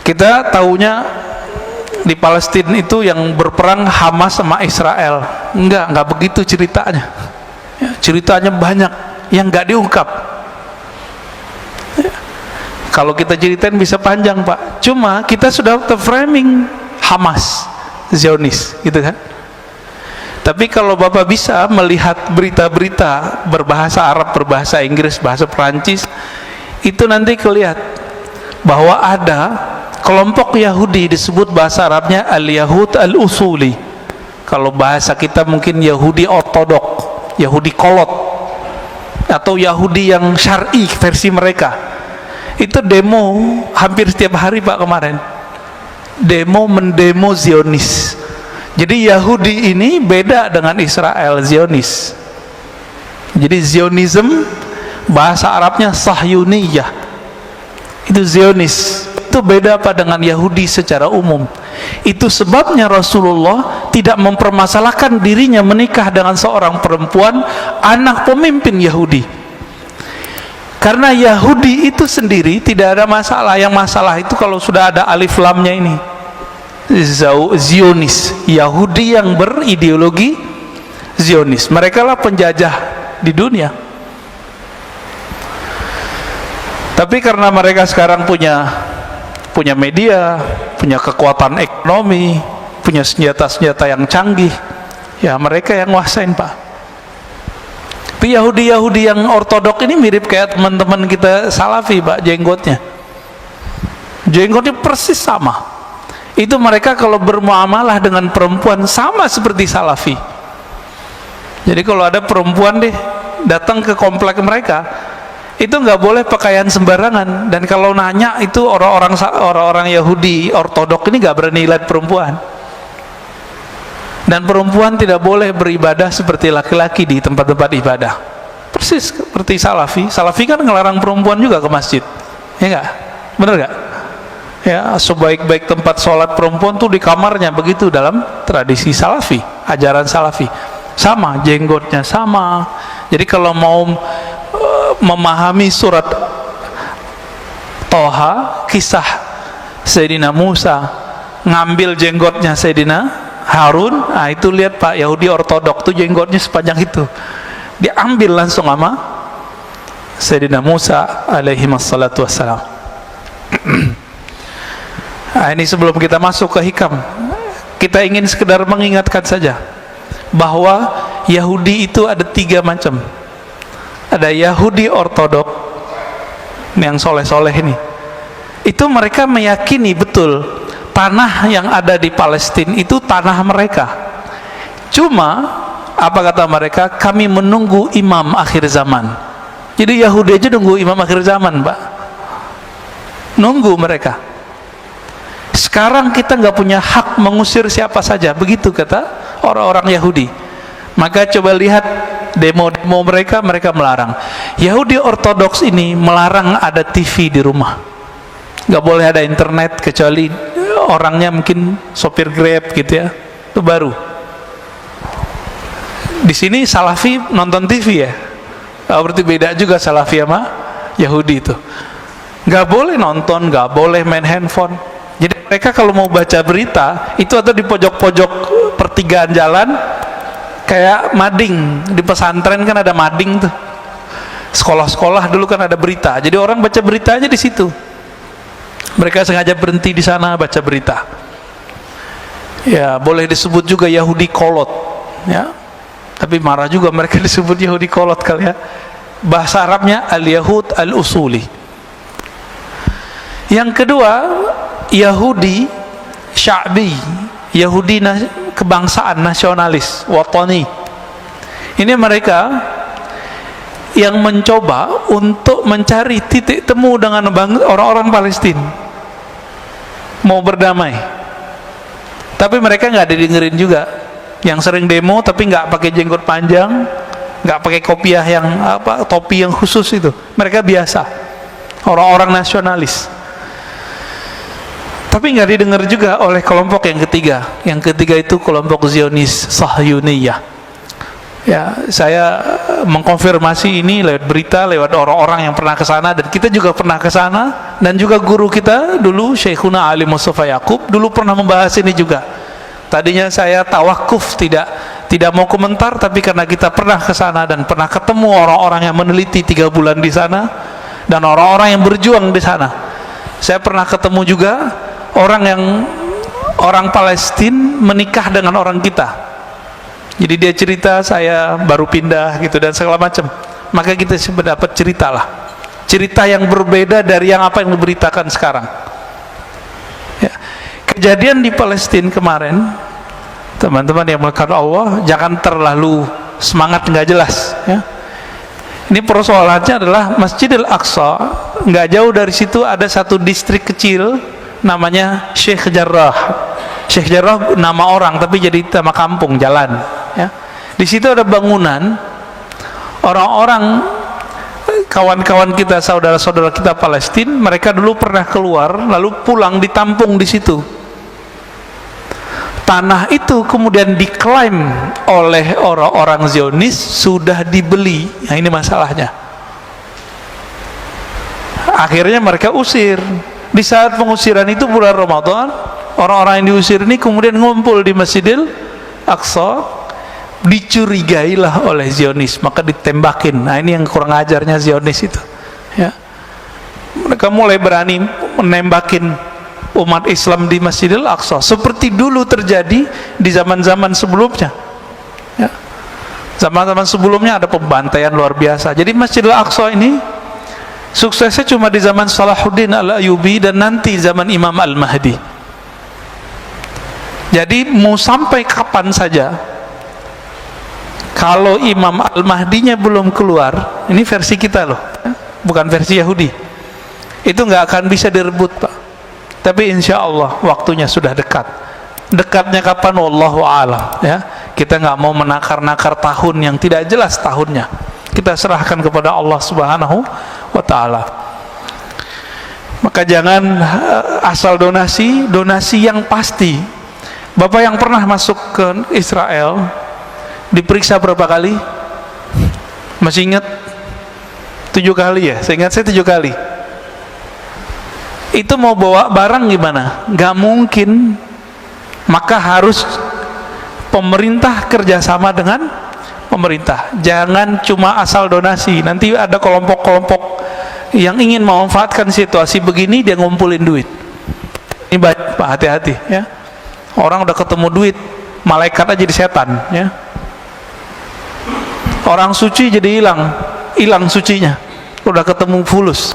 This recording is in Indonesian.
Kita taunya di Palestina itu yang berperang Hamas sama Israel. Enggak begitu ceritanya. Ya, ceritanya banyak yang enggak diungkap. Ya, kalau kita ceritain bisa panjang, Pak. Cuma kita sudah framing Hamas, Zionis, gitu kan. Tapi kalau Bapak bisa melihat berita-berita berbahasa Arab, berbahasa Inggris, bahasa Perancis, itu nanti kelihatan bahwa ada kelompok Yahudi disebut bahasa Arabnya Al-Yahud Al-Usuli. Kalau bahasa kita mungkin Yahudi Ortodok, Yahudi Kolot, atau Yahudi yang syar'i versi mereka. Itu demo hampir setiap hari, Pak, kemarin. Mendemo Zionis. Jadi Yahudi ini beda dengan Israel, Zionis. Jadi Zionism bahasa Arabnya Sahyuniyah. Itu Zionis. Itu beda apa dengan Yahudi secara umum. Itu sebabnya Rasulullah tidak mempermasalahkan dirinya menikah dengan seorang perempuan anak pemimpin Yahudi. Karena Yahudi itu sendiri tidak ada masalah. Yang masalah itu kalau sudah ada alif lamnya ini, Zionis, Yahudi yang berideologi Zionis. Mereka lah penjajah di dunia. Tapi karena mereka sekarang punya media, punya kekuatan ekonomi, punya senjata-senjata yang canggih, ya mereka yang nguasain, Pak. Tapi Yahudi yang ortodok ini mirip kayak teman-teman kita Salafi, Pak, jenggotnya persis sama. Itu mereka kalau bermuamalah dengan perempuan sama seperti Salafi. Jadi kalau ada perempuan deh datang ke komplek mereka, itu nggak boleh pakaian sembarangan. Dan kalau nanya itu orang-orang Yahudi ortodok ini nggak berani lihat perempuan. Dan perempuan tidak boleh beribadah seperti laki-laki di tempat-tempat ibadah. Persis seperti Salafi. Salafi kan ngelarang perempuan juga ke masjid, ya nggak? Bener nggak? Ya, sebaik-baik tempat sholat perempuan tuh di kamarnya, begitu dalam tradisi Salafi, ajaran Salafi. Sama, jenggotnya sama. Jadi kalau mau memahami surat Toha, kisah Sayyidina Musa ngambil jenggotnya Sayyidina Harun, nah itu lihat, Pak, Yahudi ortodok tuh jenggotnya sepanjang itu, diambil langsung sama Sayyidina Musa alaihi wassalatu wassalam. Nah, ini sebelum kita masuk ke hikam, kita ingin sekedar mengingatkan saja bahwa Yahudi itu ada 3 macam. Ada Yahudi ortodok yang soleh-soleh ini, itu mereka meyakini betul tanah yang ada di Palestina itu tanah mereka. Cuma apa kata mereka? Kami menunggu imam akhir zaman. Jadi Yahudi aja nunggu imam akhir zaman, Pak. Nunggu mereka. Sekarang kita nggak punya hak mengusir siapa saja, begitu kata orang-orang Yahudi. Maka coba lihat demo-demo mereka melarang. Yahudi ortodoks ini melarang ada TV di rumah, nggak boleh ada internet kecuali orangnya mungkin sopir Grab gitu ya, itu baru. Di sini Salafi nonton TV ya, berarti beda juga Salafi sama Yahudi itu. Nggak boleh nonton, nggak boleh main handphone. Jadi mereka kalau mau baca berita itu atau di pojok-pojok pertigaan jalan, kayak mading di pesantren kan ada mading tuh, sekolah-sekolah dulu kan ada berita, jadi orang baca beritanya di situ. Mereka sengaja berhenti di sana baca berita. Ya boleh disebut juga Yahudi kolot, ya. Tapi marah juga mereka disebut Yahudi kolot kali ya. Bahasa Arabnya Al-Yahud Al-Usuli. Yang kedua Yahudi Sya'bi, Yahudi kebangsaan, nasionalis, watani. Ini mereka yang mencoba untuk mencari titik temu dengan orang-orang Palestina, mau berdamai. Tapi mereka nggak didengerin juga. Yang sering demo tapi nggak pakai jenggot panjang, nggak pakai kopiah yang topi yang khusus itu. Mereka biasa, orang-orang nasionalis. Tapi nggak didengar juga oleh kelompok yang ketiga. Yang ketiga itu kelompok Zionis Sahyuniyah. Ya, saya mengkonfirmasi ini lewat berita, lewat orang-orang yang pernah ke sana, dan kita juga pernah ke sana Dan juga guru kita dulu Syekhuna Ali Mustafa Yaqub dulu pernah membahas ini juga. Tadinya saya tawakuf, tidak mau komentar, tapi karena kita pernah ke sana dan pernah ketemu orang-orang yang meneliti 3 bulan di sana dan orang-orang yang berjuang di sana. Saya pernah ketemu juga orang Palestina menikah dengan orang kita. Jadi dia cerita, saya baru pindah gitu dan segala macam. Maka kita dapat cerita yang berbeda dari yang apa yang diberitakan sekarang. Ya. Kejadian di Palestina kemarin, teman-teman yang melakukan Allah, jangan terlalu semangat nggak jelas. Ya. Ini persoalannya adalah Masjidil Aqsa, nggak jauh dari situ ada satu distrik kecil namanya Sheikh Jarrah. Sheikh Jarrah nama orang tapi jadi nama kampung, jalan. Ya. Di situ ada bangunan, orang-orang kawan-kawan kita, saudara-saudara kita Palestina, mereka dulu pernah keluar lalu pulang ditampung di situ. Tanah itu kemudian diklaim oleh orang-orang Zionis sudah dibeli. Nah, ini masalahnya. Akhirnya mereka usir. Di saat pengusiran itu bulan Ramadan, orang-orang yang diusir ini kemudian ngumpul di Masjidil Aqsa, dicurigailah oleh Zionis, maka ditembakin. Nah, ini yang kurang ajarnya Zionis itu. Ya. Mereka mulai berani menembakin umat Islam di Masjidil Aqsa seperti dulu terjadi di zaman-zaman sebelumnya. Ya. Zaman-zaman sebelumnya ada pembantaian luar biasa. Jadi Masjidil Aqsa ini suksesnya cuma di zaman Salahuddin Al-Ayyubi dan nanti zaman Imam Al-Mahdi. Jadi mau sampai kapan saja, kalau Imam Al-Mahdinya belum keluar, ini versi kita loh, bukan versi Yahudi, itu nggak akan bisa direbut, Pak. Tapi insya Allah waktunya sudah dekat. Dekatnya kapan? Wallahu a'lam. Ya, kita nggak mau menakar-nakar tahun yang tidak jelas tahunnya. Kita serahkan kepada Allah Subhanahu wa Ta'ala. Maka jangan asal donasi yang pasti. Bapak yang pernah masuk ke Israel diperiksa berapa kali? Masih ingat? 7 kali ya? Saya ingat saya 7 kali. Itu mau bawa barang gimana? Gak mungkin. Maka harus pemerintah kerjasama dengan pemerintah. Jangan cuma asal donasi. Nanti ada kelompok-kelompok yang ingin memanfaatkan situasi begini, dia ngumpulin duit. Ini baik, Pak, hati-hati ya. Orang udah ketemu duit, malaikat aja jadi setan ya. Orang suci jadi hilang sucinya. Udah ketemu fulus.